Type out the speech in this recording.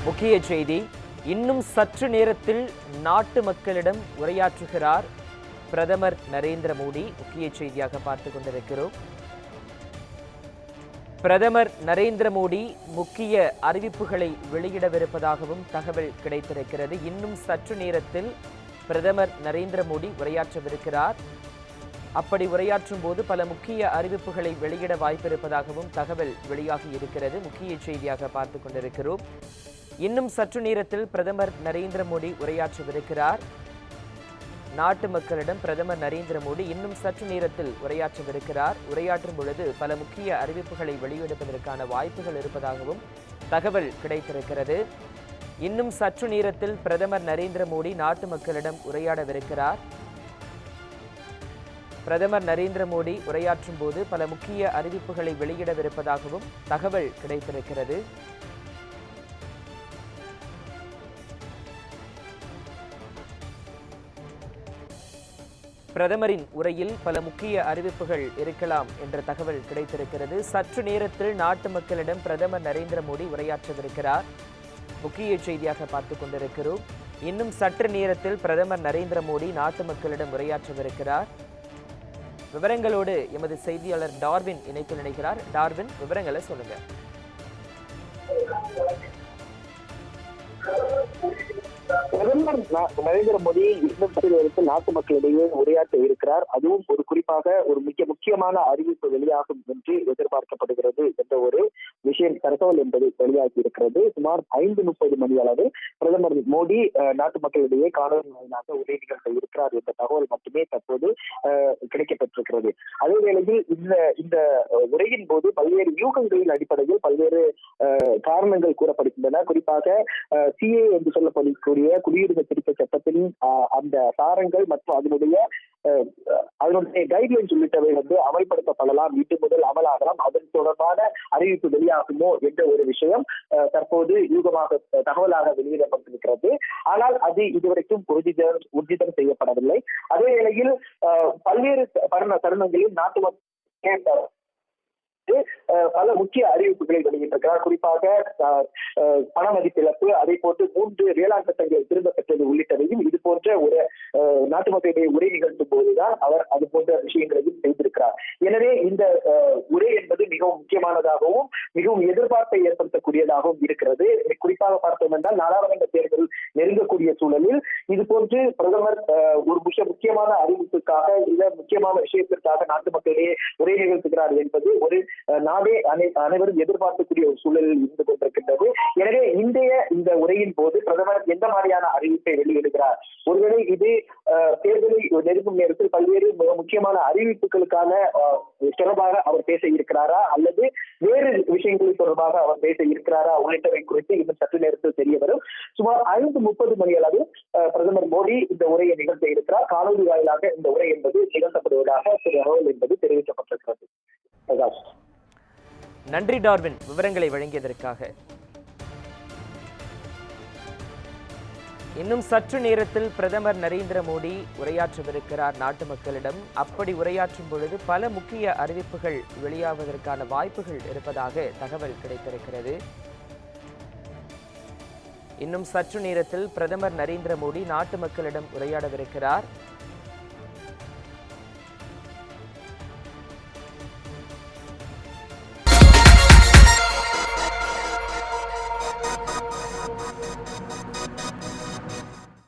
முக்கிய செய்தி. இன்னும் சற்று நேரத்தில் நாட்டு மக்களிடம் உரையாற்றுகிறார் பிரதமர் நரேந்திர மோடி. முக்கிய செய்தியாக பார்த்து கொண்டிருக்கிறோம். பிரதமர் நரேந்திர மோடி முக்கிய அறிவிப்புகளை வெளியிடவிருப்பதாகவும் தகவல் கிடைத்திருக்கிறது. இன்னும் சற்று நேரத்தில் பிரதமர் நரேந்திர மோடி உரையாற்றவிருக்கிறார். அப்படி உரையாற்றும் போது பல முக்கிய அறிவிப்புகளை வெளியிட வாய்ப்பிருப்பதாகவும் தகவல் வெளியாகி இருக்கிறது. முக்கிய செய்தியாக பார்த்து கொண்டிருக்கிறோம். இன்னும் சற்று நேரத்தில் பிரதமர் நரேந்திர மோடி உரையாற்றவிருக்கிறார். நாட்டு மக்களிடம் பிரதமர் நரேந்திர மோடி இன்னும் சற்று நேரத்தில் உரையாற்றவிருக்கிறார். உரையாற்றும் பொழுது பல முக்கிய அறிவிப்புகளை வெளியிடுவதற்கான வாய்ப்புகள் இருப்பதாகவும் தகவல் கிடைத்திருக்கிறது. இன்னும் சற்று நேரத்தில் பிரதமர் நரேந்திர மோடி நாட்டு மக்களிடம் உரையாடவிருக்கிறார். பிரதமர் நரேந்திர மோடி உரையாற்றும் போது பல முக்கிய அறிவிப்புகளை வெளியிடவிருப்பதாகவும் தகவல் கிடைத்திருக்கிறது. பிரதமரின் உரையில் பல முக்கிய அறிவிப்புகள் இருக்கலாம் என்ற தகவல் கிடைத்திருக்கிறது. சற்று நேரத்தில் நாட்டு மக்களிடம் பிரதமர் நரேந்திர மோடி உரையாற்றவிருக்கிறார். முக்கிய செய்தியாக பார்த்து கொண்டிருக்கிறோம். இன்னும் சற்று நேரத்தில் பிரதமர் நரேந்திர மோடி நாட்டு மக்களிடம் உரையாற்றவிருக்கிறார். விவரங்களோடு எமது செய்தியாளர் டார்வின் இணைப்பில் இணைகிறார். டார்வின், விவரங்களை சொல்லுங்க. பிரதமர் நரேந்திர மோடி இன்னும் சில நேரத்தில் நாட்டு மக்களிடையே உரையாற்ற இருக்கிறார். அதுவும் ஒரு குறிப்பாக ஒரு மிக முக்கியமான அறிவிப்பு வெளியாகும் என்று எதிர்பார்க்கப்படுகிறது என்ற ஒரு விஷயம் தகவல் என்பது வெளியாகி இருக்கிறது. சுமார் 5:30 மணி அளவு பிரதமர் மோடி நாட்டு மக்களிடையே காணொலி வாயிலாக உரை நிகழ்த்த இருக்கிறார் என்ற தகவல் மட்டுமே தற்போது கிடைக்கப்பட்டிருக்கிறது. அதே வேளையில் இந்த உரையின் போது பல்வேறு யூகங்களின் அடிப்படையில் பல்வேறு காரணங்கள் கூறப்படுகின்றன. குறிப்பாக சிஏ என்று சொல்லப்படக்கூடிய குடியுரிமை திருத்த சட்டத்தின் அந்த சாரங்கள் மற்றும் அதனுடைய கைட்லைன்ஸ் உள்ளிட்டவை அமல்படுத்தப்படலாம், இன்று முதல் அமலாகலாம். அதன் தொடர்பான அறிவிப்பு வெளியாகுமோ என்ற ஒரு விஷயம் தற்போது யூகமாக தகவலாக வெளியிடப்பட்டிருக்கிறது. ஆனால் அது இதுவரைக்கும் உறுதிதம் செய்யப்படவில்லை. அதே வேளையில் பல்வேறு தருணங்களில் நாட்டு மக்கள் பல முக்கிய அறிவிப்புகளை வெளியிட்டிருக்கிறார். குறிப்பாக பண மதிப்பிழப்பு, அதை போன்று 3 வேளாண் சட்டங்கள் திரும்ப பெற்றது உள்ளிட்டதையும் இது போன்ற ஒரு நாட்டு மக்களிடையே உரை நிகழ்த்தும் போதுதான் அவர் அது போன்ற விஷயங்களையும் செய்திருக்கிறார். எனவே இந்த உரை என்பது மிகவும் முக்கியமானதாகவும் மிகவும் எதிர்பார்ப்பை ஏற்படுத்தக்கூடியதாகவும் இருக்கிறது. குறிப்பாக பார்த்தோம் என்றால் நாடாளுமன்ற தேர்தல் நெருங்கக்கூடிய சூழலில் இது போன்று பிரதமர் ஒரு முக்கியமான அறிவிப்புக்காக இல்ல முக்கியமான விஷயத்திற்காக நாட்டு மக்களிடையே உரை நிகழ்த்துகிறார் என்பது ஒரு நாடே அனைவரும் எதிர்பார்க்கக்கூடிய ஒரு சூழலில் இருந்து கொண்டிருக்கின்றது. எனவே இந்த உரையின் போது பிரதமர் எந்த மாதிரியான அறிவிப்பை வெளியிடுகிறார்? ஒருவேளை இது தேர்தலை நெருங்கும் நேரத்தில் பல்வேறு முக்கியமான அறிவிப்புகளுக்கான தொடர்பாக அவர் பேச இருக்கிறாரா அல்லது வேறு விஷயங்கள் தொடர்பாக அவர் பேச இருக்கிறாரா உள்ளிட்டவை குறித்து இன்னும் சற்று நேரத்தில் தெரிய வரும். சுமார் 5:30 மணி அளவில் பிரதமர் மோடி இந்த உரையை நிகழ்த்த இருக்கிறார். காணொலி வாயிலாக இந்த உரை என்பது நிகழ்த்தப்படுவதாக தகவல் என்பது தெரிவிக்கப்பட்டிருக்கிறது. பிரகாஷ், நன்றி டார்வின், விவரங்களை வழங்கியதற்காக. இன்னும் சற்று நேரத்தில் பிரதமர் நரேந்திர மோடி உரையாற்றவிருக்கிறார் நாட்டு மக்களிடம். அப்படி உரையாற்றும் பொழுது பல முக்கிய அறிவிப்புகள் வெளியாவதற்கான வாய்ப்புகள் இருப்பதாக தகவல் கிடைத்திருக்கிறது. இன்னும் சற்று நேரத்தில் பிரதமர் நரேந்திர மோடி நாட்டு மக்களிடம் உரையாடவிருக்கிறார்.